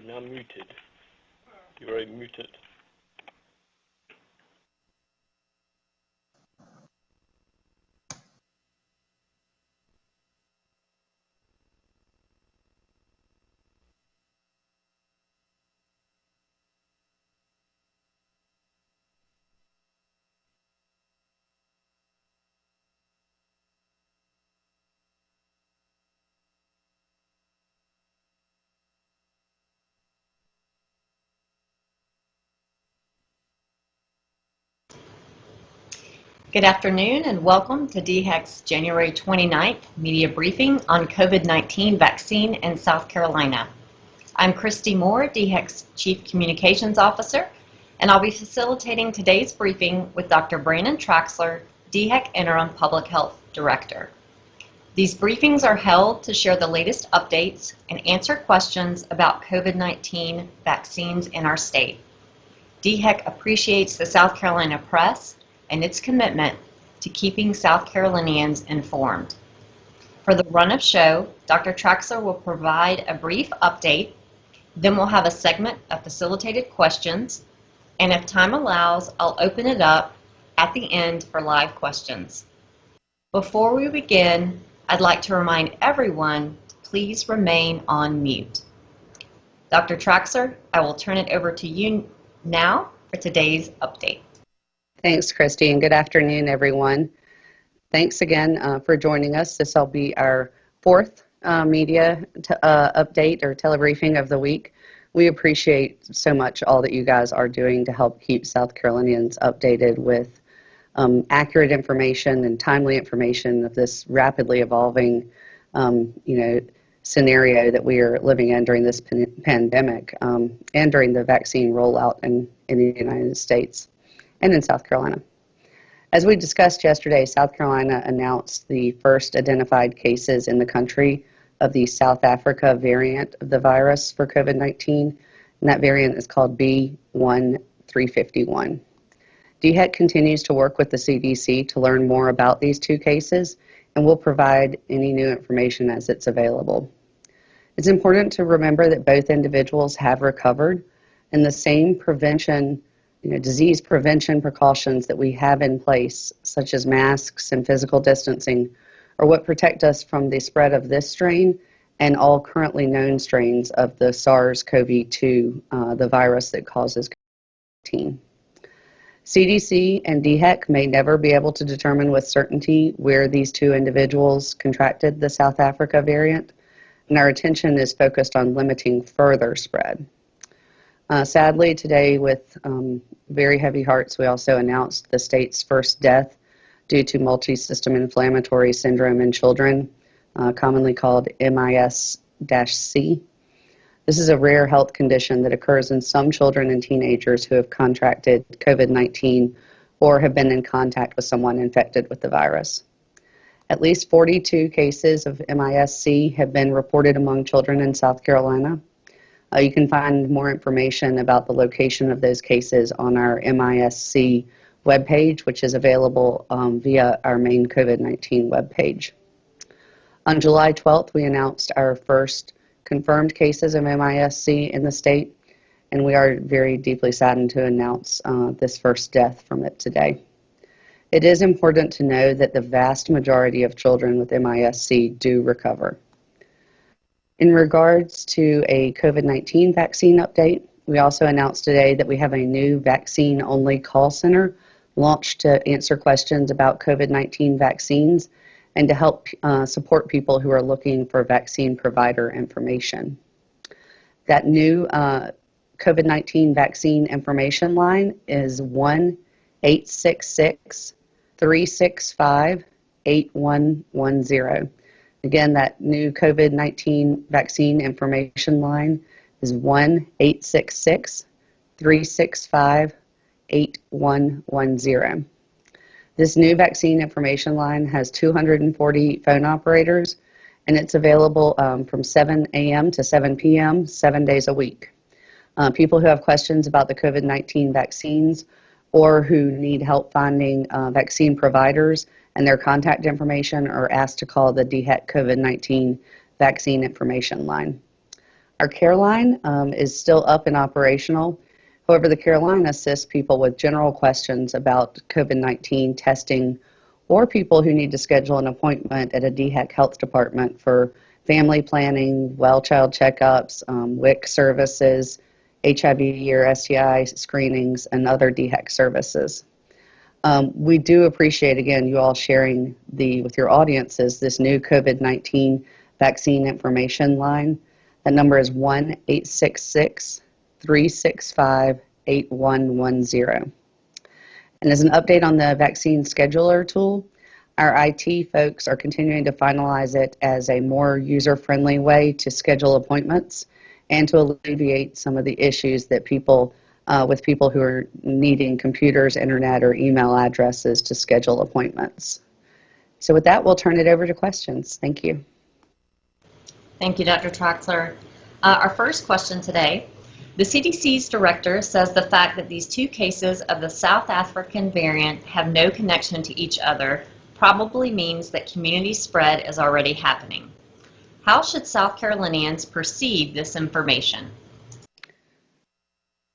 now muted. You're muted. Good afternoon and welcome to DHEC's January 29th media briefing on COVID-19 vaccine in South Carolina. I'm Christy Moore, DHEC's Chief Communications Officer, and I'll be facilitating today's briefing with Dr. Brandon Traxler, DHEC Interim Public Health Director. These briefings are held to share the latest updates and answer questions about COVID-19 vaccines in our state. DHEC appreciates the South Carolina press and its commitment to keeping South Carolinians informed. For the run of show, Dr. Traxler will provide a brief update, then we'll have a segment of facilitated questions, and if time allows, I'll open it up at the end for live questions. Before we begin, I'd like to remind everyone to please remain on mute. Dr. Traxler, I will turn it over to you now for today's update. Thanks, Christy, and good afternoon, everyone. Thanks again for joining us. This will be our fourth media update or telebriefing of the week. We appreciate so much all that you guys are doing to help keep South Carolinians updated with accurate information and timely information of this rapidly evolving, scenario that we are living in during this pandemic and during the vaccine rollout in the United States and in South Carolina. As we discussed yesterday, South Carolina announced the first identified cases in the country of the South Africa variant of the virus for COVID-19, and that variant is called B.1.351. DHEC continues to work with the CDC to learn more about these two cases, and will provide any new information as it's available. It's important to remember that both individuals have recovered, and the same disease prevention precautions that we have in place, such as masks and physical distancing, are what protect us from the spread of this strain and all currently known strains of the SARS-CoV-2, the virus that causes COVID-19. CDC and DHEC may never be able to determine with certainty where these two individuals contracted the South Africa variant, and our attention is focused on limiting further spread. Sadly, today, with very heavy hearts, we also announced the state's first death due to multi-system inflammatory syndrome in children, commonly called MIS-C. This is a rare health condition that occurs in some children and teenagers who have contracted COVID-19 or have been in contact with someone infected with the virus. At least 42 cases of MIS-C have been reported among children in South Carolina. You can find more information about the location of those cases on our MIS-C webpage, which is available via our main COVID-19 webpage. On July 12th, we announced our first confirmed cases of MIS-C in the state, and we are very deeply saddened to announce this first death from it today. It is important to know that the vast majority of children with MIS-C do recover. In regards to a COVID-19 vaccine update, we also announced today that we have a new vaccine-only call center launched to answer questions about COVID-19 vaccines and to help support people who are looking for vaccine provider information. That new COVID-19 vaccine information line is 1-866-365-8110. Again, that new COVID-19 vaccine information line is 1-866-365-8110. This new vaccine information line has 240 phone operators, and it's available from 7 a.m. to 7 p.m., 7 days a week. People who have questions about the COVID-19 vaccines or who need help finding vaccine providers and their contact information are asked to call the DHEC COVID-19 vaccine information line. Our care line is still up and operational. However, the care line assists people with general questions about COVID-19 testing or people who need to schedule an appointment at a DHEC health department for family planning, well child checkups, WIC services, HIV or STI screenings, and other DHEC services. We do appreciate, again, you all sharing with your audiences this new COVID-19 vaccine information line. That number is 1-866-365-8110. And as an update on the vaccine scheduler tool, our IT folks are continuing to finalize it as a more user-friendly way to schedule appointments and to alleviate some of the issues that with people who are needing computers, internet, or email addresses to schedule appointments. So with that, we'll turn it over to questions. Thank you. Thank you, Dr. Traxler. Our first question today, the CDC's director says the fact that these two cases of the South African variant have no connection to each other probably means that community spread is already happening. How should South Carolinians perceive this information?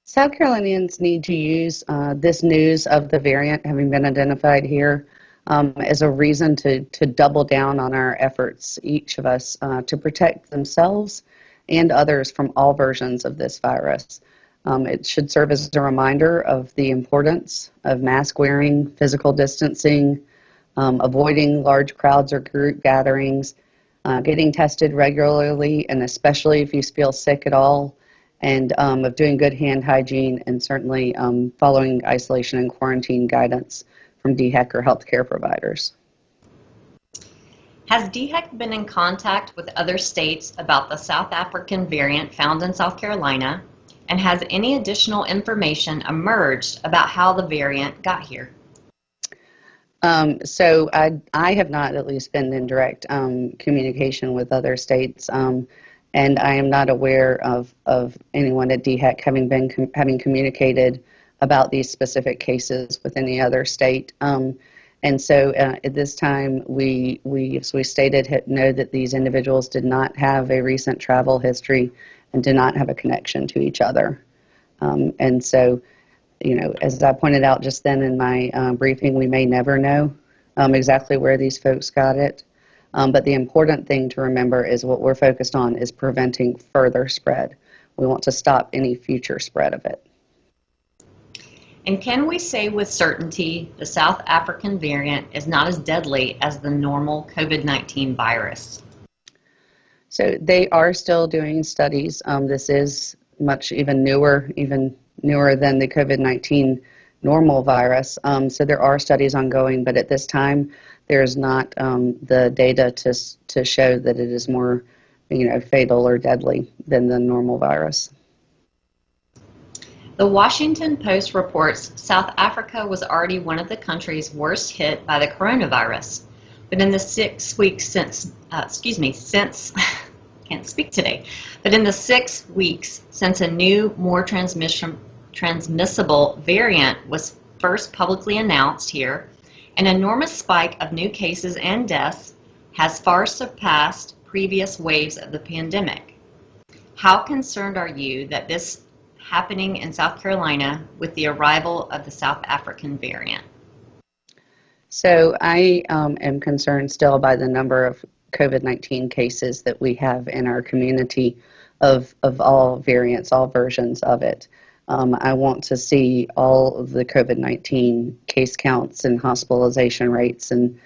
South Carolinians need to use this news of the variant having been identified here as a reason to double down on our efforts, each of us, to protect themselves and others from all versions of this virus. It should serve as a reminder of the importance of mask wearing, physical distancing, avoiding large crowds or group gatherings, getting tested regularly, and especially if you feel sick at all, and of doing good hand hygiene, and certainly following isolation and quarantine guidance from DHEC or healthcare providers. Has DHEC been in contact with other states about the South African variant found in South Carolina? And has any additional information emerged about how the variant got here? So I have not at least been in direct communication with other states, and I am not aware of anyone at DHEC having communicated about these specific cases with any other state. And so at this time, we as we stated, know that these individuals did not have a recent travel history and did not have a connection to each other. And so, you know, as I pointed out just then in my briefing, we may never know exactly where these folks got it. But the important thing to remember is what we're focused on is preventing further spread. We want to stop any future spread of it. And can we say with certainty the South African variant is not as deadly as the normal COVID-19 virus? So they are still doing studies. This is much even newer than the COVID-19 normal virus. So there are studies ongoing, but at this time, there's not the data to show that it is more, fatal or deadly than the normal virus. The Washington Post reports South Africa was already one of the countries worst hit by the coronavirus. But in the 6 weeks since, can't speak today, but in the 6 weeks since a new, more transmissible variant was first publicly announced here, an enormous spike of new cases and deaths has far surpassed previous waves of the pandemic. How concerned are you that this happening in South Carolina with the arrival of the South African variant? So I am concerned still by the number of COVID-19 cases that we have in our community of all variants, all versions of it. I want to see all of the COVID-19 case counts and hospitalization rates and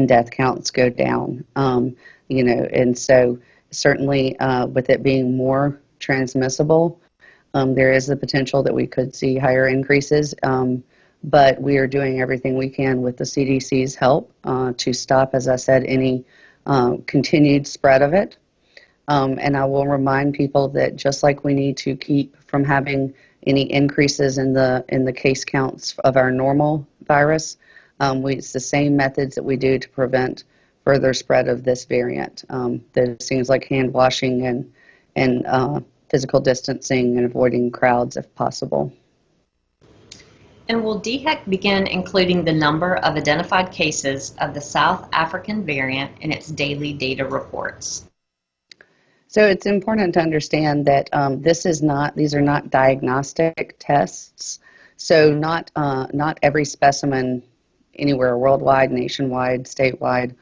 death counts go down. And so certainly with it being more transmissible, there is the potential that we could see higher increases, but we are doing everything we can with the CDC's help to stop, as I said, any continued spread of it. And I will remind people that just like we need to keep from having any increases in the case counts of our normal virus, it's the same methods that we do to prevent further spread of this variant. There's things like hand washing and physical distancing and avoiding crowds if possible. And will DHEC begin including the number of identified cases of the South African variant in its daily data reports? So it's important to understand that these are not diagnostic tests. So not every specimen anywhere worldwide, nationwide, statewide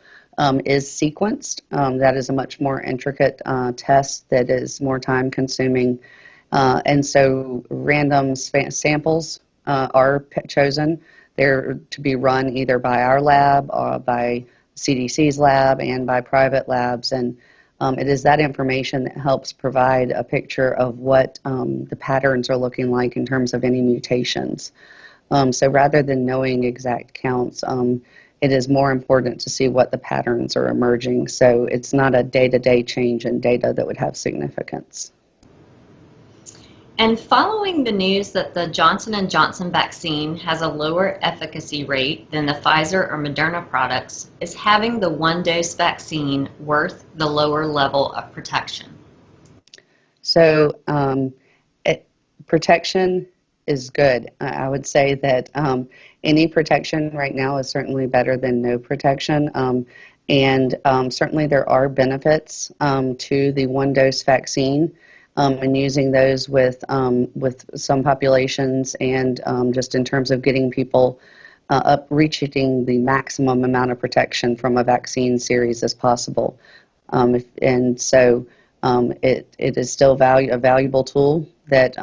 is sequenced. That is a much more intricate test that is more time consuming. And so random samples are chosen. They're to be run either by our lab or by CDC's lab and by private labs. And it is that information that helps provide a picture of what the patterns are looking like in terms of any mutations. So rather than knowing exact counts, it is more important to see what the patterns are emerging. So it's not a day-to-day change in data that would have significance. And following the news that the Johnson & Johnson vaccine has a lower efficacy rate than the Pfizer or Moderna products, is having the one-dose vaccine worth the lower level of protection? So protection is good. I would say that any protection right now is certainly better than no protection. And certainly there are benefits to the one-dose vaccine. And using those with some populations and just in terms of getting people reaching the maximum amount of protection from a vaccine series as possible. And so it is still a valuable tool that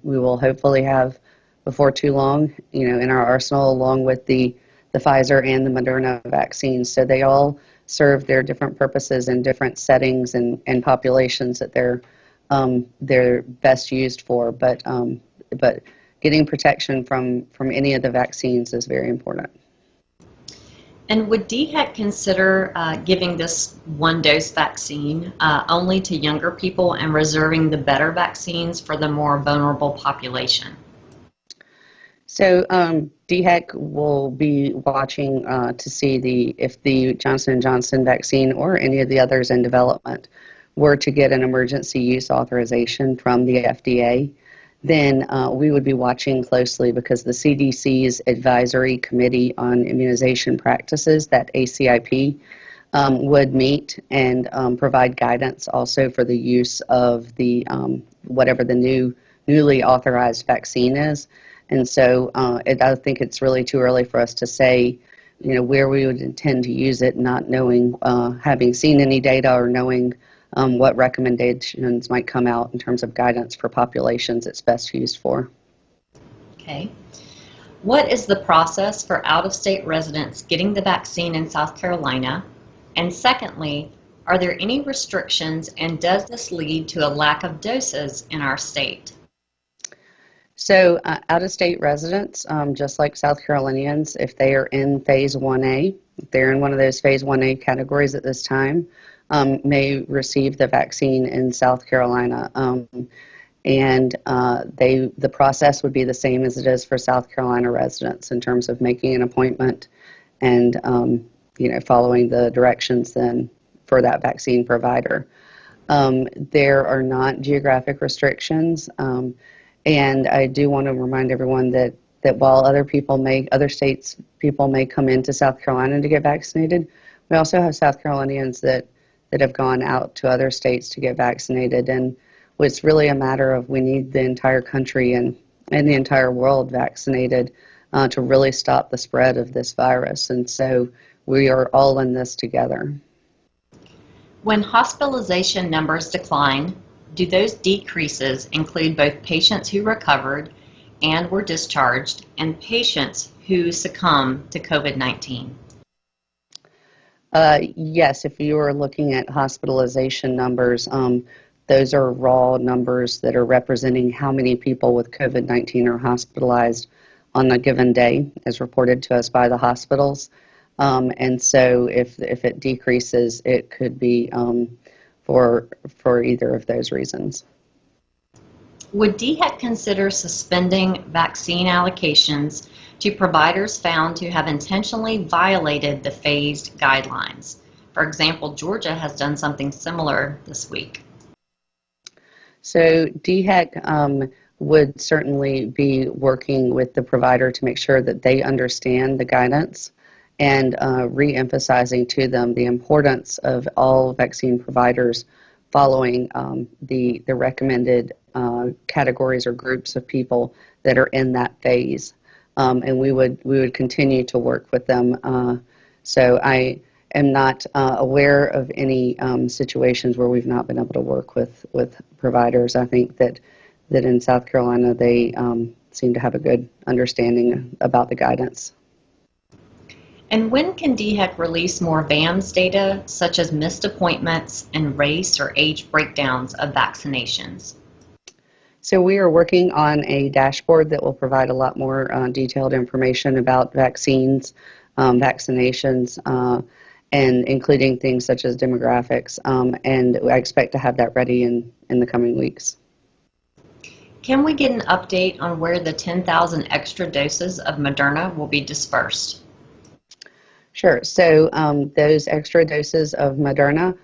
we will hopefully have before too long, in our arsenal, along with the Pfizer and the Moderna vaccines. So they all serve their different purposes in different settings and populations that they're best used for, but getting protection from any of the vaccines is very important. And would DHEC consider giving this one-dose vaccine only to younger people and reserving the better vaccines for the more vulnerable population? So DHEC will be watching to see if the Johnson & Johnson vaccine or any of the others in development were to get an emergency use authorization from the FDA, then we would be watching closely because the CDC's Advisory Committee on Immunization Practices, that ACIP, would meet and provide guidance also for the use of the whatever the newly authorized vaccine is. And so I think it's really too early for us to say, where we would intend to use it, not knowing, having seen any data or knowing what recommendations might come out in terms of guidance for populations it's best used for. Okay. What is the process for out-of-state residents getting the vaccine in South Carolina? And secondly, are there any restrictions, and does this lead to a lack of doses in our state? So out-of-state residents, just like South Carolinians, if they are in Phase 1A, if they're in one of those Phase 1A categories at this time, may receive the vaccine in South Carolina. And the process would be the same as it is for South Carolina residents in terms of making an appointment and following the directions then for that vaccine provider. There are not geographic restrictions, and I do want to remind everyone that while other states people may come into South Carolina to get vaccinated, we also have South Carolinians that have gone out to other states to get vaccinated, and it's really a matter of we need the entire country and the entire world vaccinated to really stop the spread of this virus, and so we are all in this together. When hospitalization numbers decline, do those decreases include both patients who recovered and were discharged and patients who succumbed to COVID-19? Yes, if you are looking at hospitalization numbers, those are raw numbers that are representing how many people with COVID-19 are hospitalized on a given day, as reported to us by the hospitals. And so if it decreases, it could be for either of those reasons. Would DHEC consider suspending vaccine allocations to providers found to have intentionally violated the phased guidelines? For example, Georgia has done something similar this week. So DHEC would certainly be working with the provider to make sure that they understand the guidance and re-emphasizing to them the importance of all vaccine providers following the recommended categories or groups of people that are in that phase. And we would continue to work with them. So I am not aware of any situations where we've not been able to work with providers. I think that in South Carolina they seem to have a good understanding about the guidance. And when can DHEC release more VAMS data, such as missed appointments and race or age breakdowns of vaccinations? So we are working on a dashboard that will provide a lot more detailed information about vaccines, vaccinations, and including things such as demographics. And I expect to have that ready in the coming weeks. Can we get an update on where the 10,000 extra doses of Moderna will be dispersed? Sure. So those extra doses of Moderna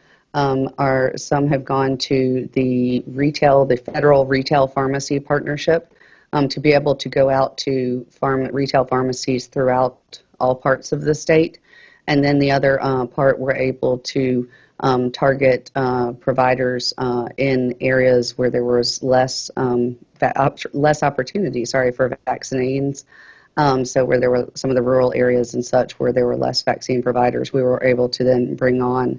some have gone to the federal retail pharmacy partnership to be able to go out to retail pharmacies throughout all parts of the state. And then the other part, we're able to target providers in areas where there was less opportunity, for vaccines. So where there were some of the rural areas and such where there were less vaccine providers, we were able to then bring on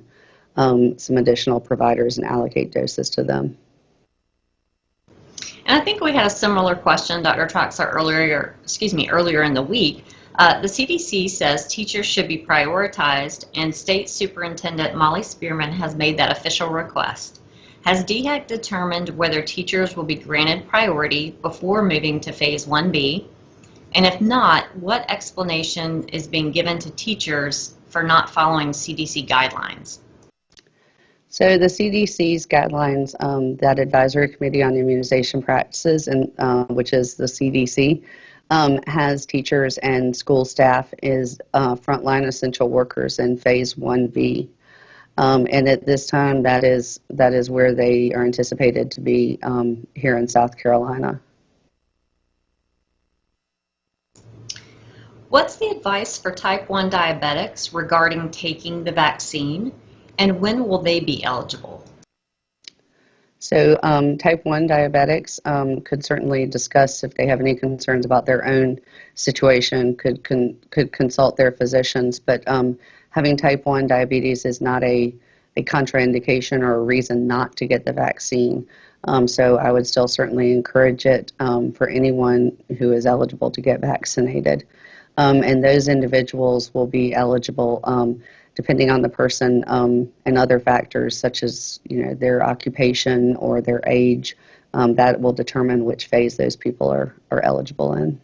some additional providers and allocate doses to them. And I think we had a similar question, Dr. Traxler, earlier in the week. The CDC says teachers should be prioritized, and State Superintendent Molly Spearman has made that official request. Has DHEC determined whether teachers will be granted priority before moving to Phase 1B? And if not, what explanation is being given to teachers for not following CDC guidelines? So the CDC's guidelines, that Advisory Committee on Immunization Practices, and which is the CDC, has teachers and school staff is frontline essential workers in Phase 1B. And at this time, that is where they are anticipated to be here in South Carolina. What's the advice for type 1 diabetics regarding taking the vaccine, and when will they be eligible? So type 1 diabetics could certainly discuss if they have any concerns about their own situation, could consult their physicians, but having type 1 diabetes is not a contraindication or a reason not to get the vaccine. So I would still certainly encourage it for anyone who is eligible to get vaccinated. And those individuals will be eligible depending on the person and other factors such as their occupation or their age. That will determine which phase those people are eligible in.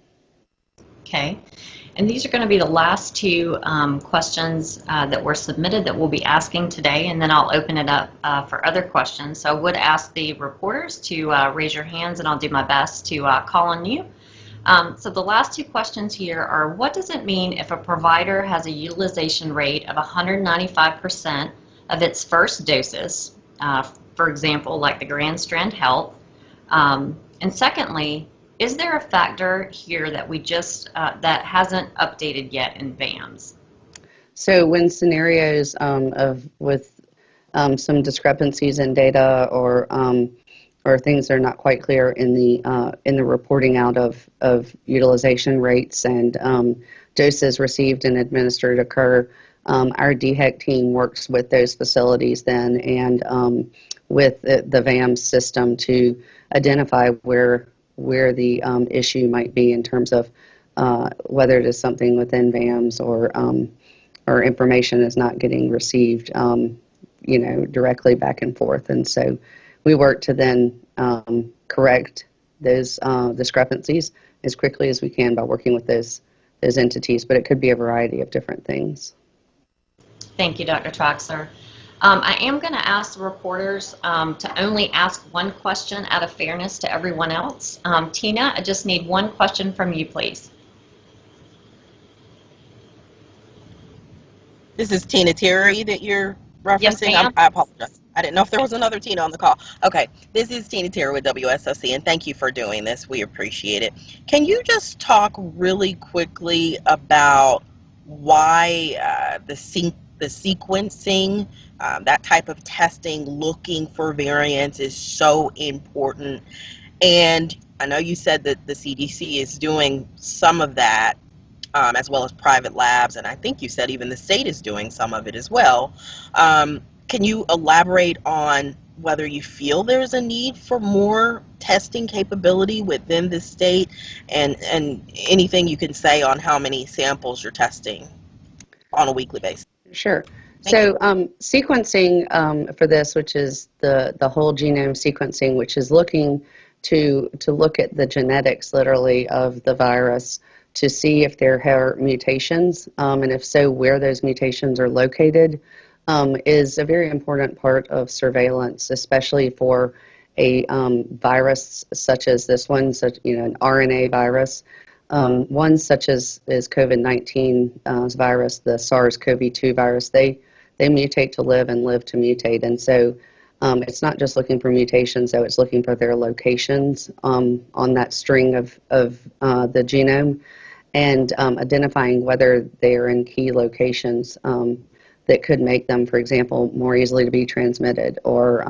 Okay, and these are going to be the last two questions that were submitted that we'll be asking today, and then I'll open it up for other questions. So I would ask the reporters to raise your hands, and I'll do my best to call on you. So the last two questions here are, what does it mean if a provider has a utilization rate of 195% of its first doses, for example, like the Grand Strand Health? And secondly, is there a factor here that we just that hasn't updated yet in VAMS? So when scenarios with some discrepancies in data or things that are not quite clear in the reporting out of utilization rates and doses received and administered occur, our DHEC team works with those facilities then and with the VAMS system to identify where the issue might be in terms of whether it is something within VAMS or information is not getting received, directly back and forth. And so we work to then correct those discrepancies as quickly as we can by working with those entities, but it could be a variety of different things. Thank you, Dr. Traxler. I am going to ask the reporters to only ask one question out of fairness to everyone else. Tina, I just need one question from you, please. This is Tina Terry that you're referencing? Yes, ma'am. I apologize. I didn't know if there was another Tina on the call. Okay, this is Tina Terry with WSOC, and thank you for doing this. We appreciate it. Can you just talk really quickly about why the the sequencing, that type of testing, looking for variants is so important. And I know you said that the CDC is doing some of that, as well as private labs, and I think you said even the state is doing some of it as well. Can you elaborate on whether you feel there's a need for more testing capability within the state, and anything you can say on how many samples you're testing on a weekly basis? Sure. Thank So sequencing for this, which is the whole genome sequencing, which is looking to look at the genetics literally of the virus to see if there are mutations, and if so, where those mutations are located, is a very important part of surveillance, especially for a virus such as this one, such an RNA virus. One such as COVID-19 virus, the SARS-CoV-2 virus, they mutate to live and live to mutate, and so it's not just looking for mutations, though it's looking for their locations on that string of the genome, and identifying whether they are in key locations that could make them, for example, more easily to be transmitted or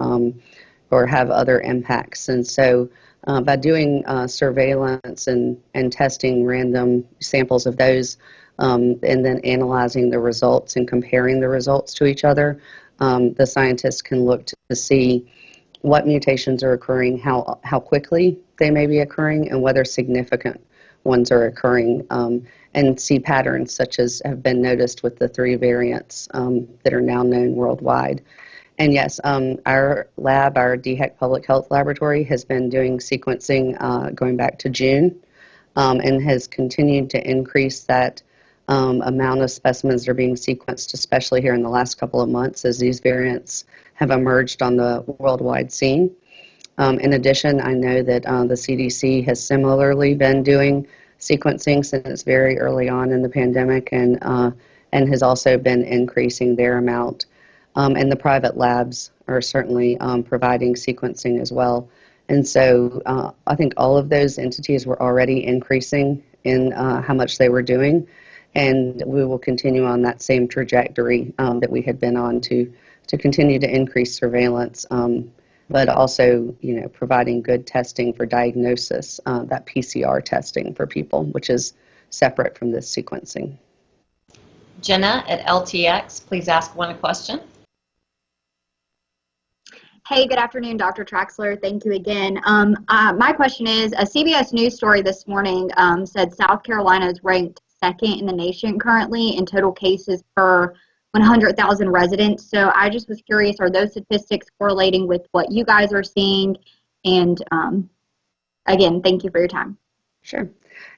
have other impacts. And so by doing surveillance and testing random samples of those, and then analyzing the results and comparing the results to each other, the scientists can look to see what mutations are occurring, how quickly they may be occurring, and whether significant ones are occurring, and see patterns such as have been noticed with the 3 variants that are now known worldwide. And yes, our lab, our DHEC Public Health Laboratory, has been doing sequencing going back to June, and has continued to increase that amount of specimens that are being sequenced, especially here in the last couple of months as these variants have emerged on the worldwide scene. In addition, I know that the CDC has similarly been doing sequencing since very early on in the pandemic, and has also been increasing their amount. And the private labs are certainly providing sequencing as well. And so I think all of those entities were already increasing in how much they were doing, and we will continue on that same trajectory that we had been on to continue to increase surveillance, but also, providing good testing for diagnosis, that PCR testing for people, which is separate from this sequencing. Jenna at LTX, please ask one question. Hey, good afternoon, Dr. Traxler. Thank you again. My question is, a CBS News story this morning said South Carolina is ranked second in the nation currently in total cases per 100,000 residents. So I just was curious, are those statistics correlating with what you guys are seeing? And again, thank you for your time. Sure.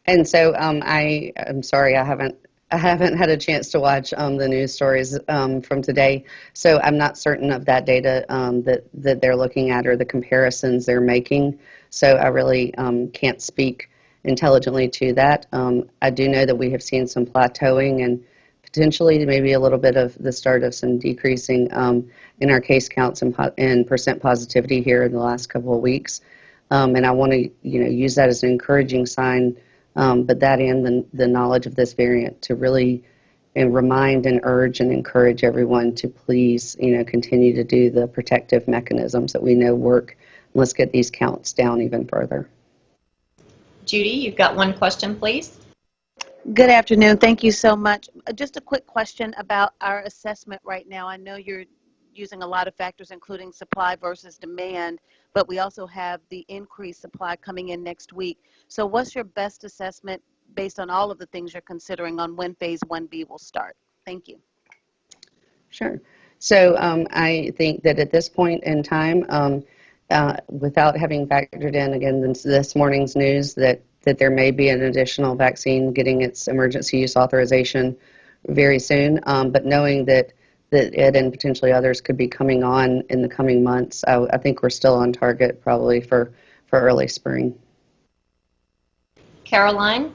And so I'm sorry, I haven't had a chance to watch the news stories from today, so I'm not certain of that data that they're looking at or the comparisons they're making. So I really can't speak intelligently to that. I do know that we have seen some plateauing and potentially maybe a little bit of the start of some decreasing in our case counts and percent positivity here in the last couple of weeks. And I want to use that as an encouraging sign, but that and the knowledge of this variant to really remind and urge and encourage everyone to please continue to do the protective mechanisms that we know work. Let's get these counts down even further. Judy, you've got one question, please. Good afternoon. Thank you so much. Just a quick question about our assessment right now. I know you're using a lot of factors, including supply versus demand, but we also have the increased supply coming in next week. So what's your best assessment based on all of the things you're considering on when phase 1B will start? Thank you. Sure. So I think that at this point in time, without having factored in, again, this morning's news that there may be an additional vaccine getting its emergency use authorization very soon, but knowing that it and potentially others could be coming on in the coming months, I think we're still on target probably for early spring. Caroline?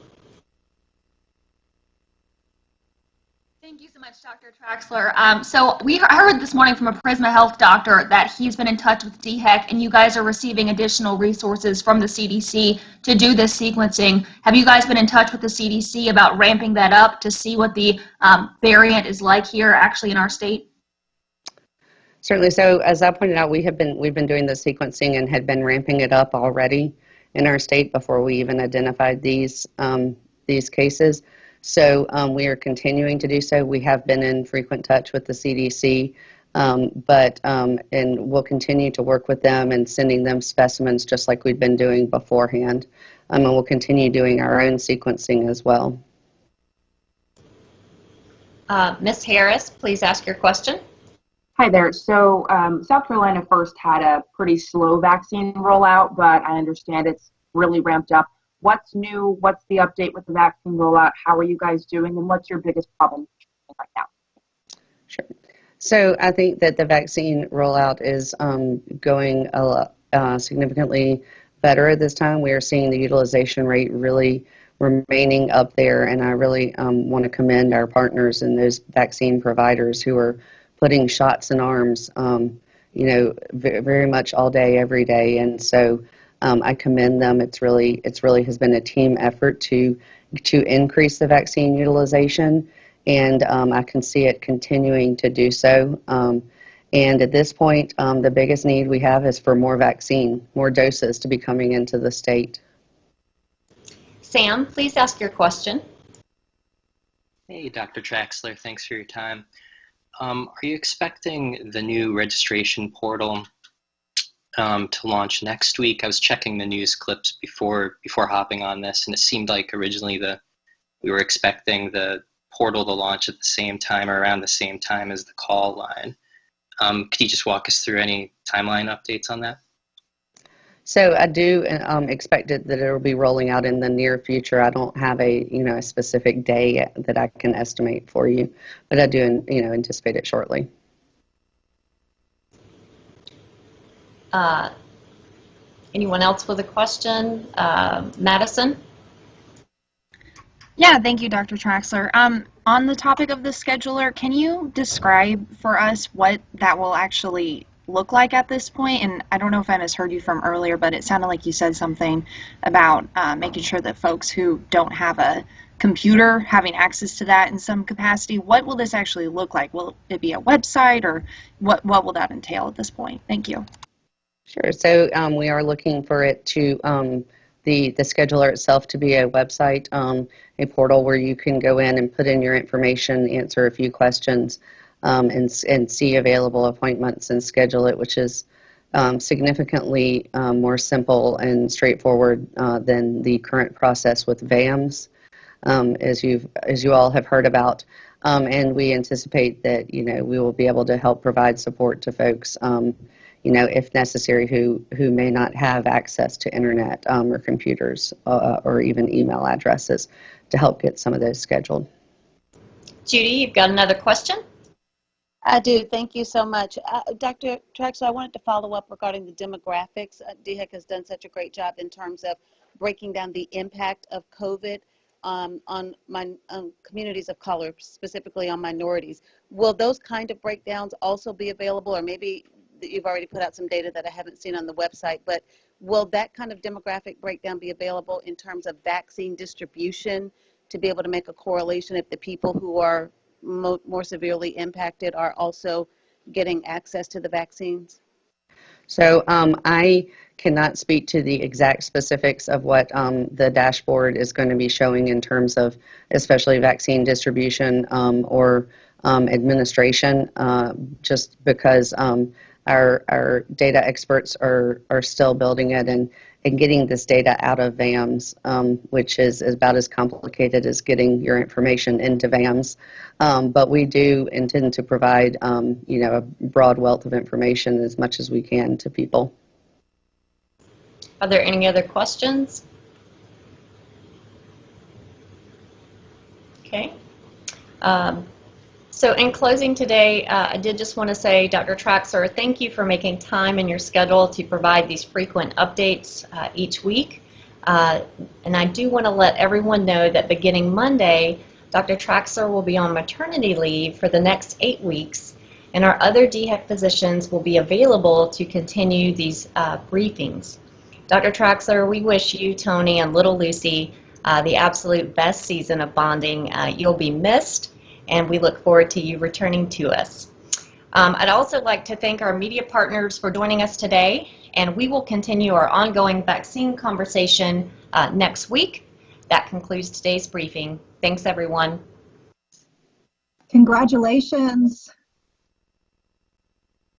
Thank you so much. Much, Dr. Traxler. So I heard this morning from a Prisma Health doctor that he's been in touch with DHEC, and you guys are receiving additional resources from the CDC to do this sequencing. Have you guys been in touch with the CDC about ramping that up to see what the variant is like here actually in our state? Certainly. So as I pointed out, we've been doing the sequencing and had been ramping it up already in our state before we even identified these cases. So we are continuing to do so. We have been in frequent touch with the CDC, and we'll continue to work with them and sending them specimens just like we've been doing beforehand. And we'll continue doing our own sequencing as well. Ms. Harris, please ask your question. Hi there. So South Carolina first had a pretty slow vaccine rollout, but I understand it's really ramped up. What's new? What's the update with the vaccine rollout? How are you guys doing? And what's your biggest problem right now? Sure. So I think that the vaccine rollout is going significantly better at this time. We are seeing the utilization rate really remaining up there, and I really want to commend our partners and those vaccine providers who are putting shots in arms, very much all day, every day. And so I commend them. It really has been a team effort to increase the vaccine utilization, and I can see it continuing to do so. And at this point, the biggest need we have is for more vaccine, more doses to be coming into the state. Sam, please ask your question. Hey, Dr. Traxler, thanks for your time. Are you expecting the new registration portal to launch next week? I was checking the news clips before hopping on this, and it seemed like originally we were expecting the portal to launch at the same time or around the same time as the call line. Could you just walk us through any timeline updates on that? So I do expect that it will be rolling out in the near future. I don't have a specific day that I can estimate for you, but I do anticipate it shortly. Anyone else with a question? Madison? Yeah, thank you, Dr. Traxler. On the topic of the scheduler, can you describe for us what that will actually look like at this point? And I don't know if I misheard you from earlier, but it sounded like you said something about making sure that folks who don't have a computer having access to that in some capacity. What will this actually look like? Will it be a website, or what will that entail at this point? Thank you. Sure. So we are looking for it to the scheduler itself to be a website, a portal where you can go in and put in your information, answer a few questions, and see available appointments and schedule it, which is significantly more simple and straightforward than the current process with VAMS, as you all have heard about. And we anticipate that we will be able to help provide support to folks, if necessary, who may not have access to internet or computers or even email addresses, to help get some of those scheduled. Judy, you've got another question? I do. Thank you so much. Dr. Traxler, I wanted to follow up regarding the demographics. DHEC has done such a great job in terms of breaking down the impact of COVID on communities of color, specifically on minorities. Will those kind of breakdowns also be available, or maybe you've already put out some data that I haven't seen on the website, but will that kind of demographic breakdown be available in terms of vaccine distribution to be able to make a correlation if the people who are more severely impacted are also getting access to the vaccines? So I cannot speak to the exact specifics of what the dashboard is going to be showing in terms of especially vaccine distribution or administration, just because our data experts are still building it and getting this data out of VAMS, which is about as complicated as getting your information into VAMS. But we do intend to provide, a broad wealth of information as much as we can to people. Are there any other questions? Okay. So in closing today, I did just want to say, Dr. Traxler, thank you for making time in your schedule to provide these frequent updates each week. And I do want to let everyone know that beginning Monday, Dr. Traxler will be on maternity leave for the next 8 weeks, and our other DHEC physicians will be available to continue these briefings. Dr. Traxler, we wish you, Tony, and little Lucy the absolute best season of bonding. You'll be missed, and we look forward to you returning to us. I'd also like to thank our media partners for joining us today, and we will continue our ongoing vaccine conversation next week. That concludes today's briefing. Thanks, everyone. Congratulations.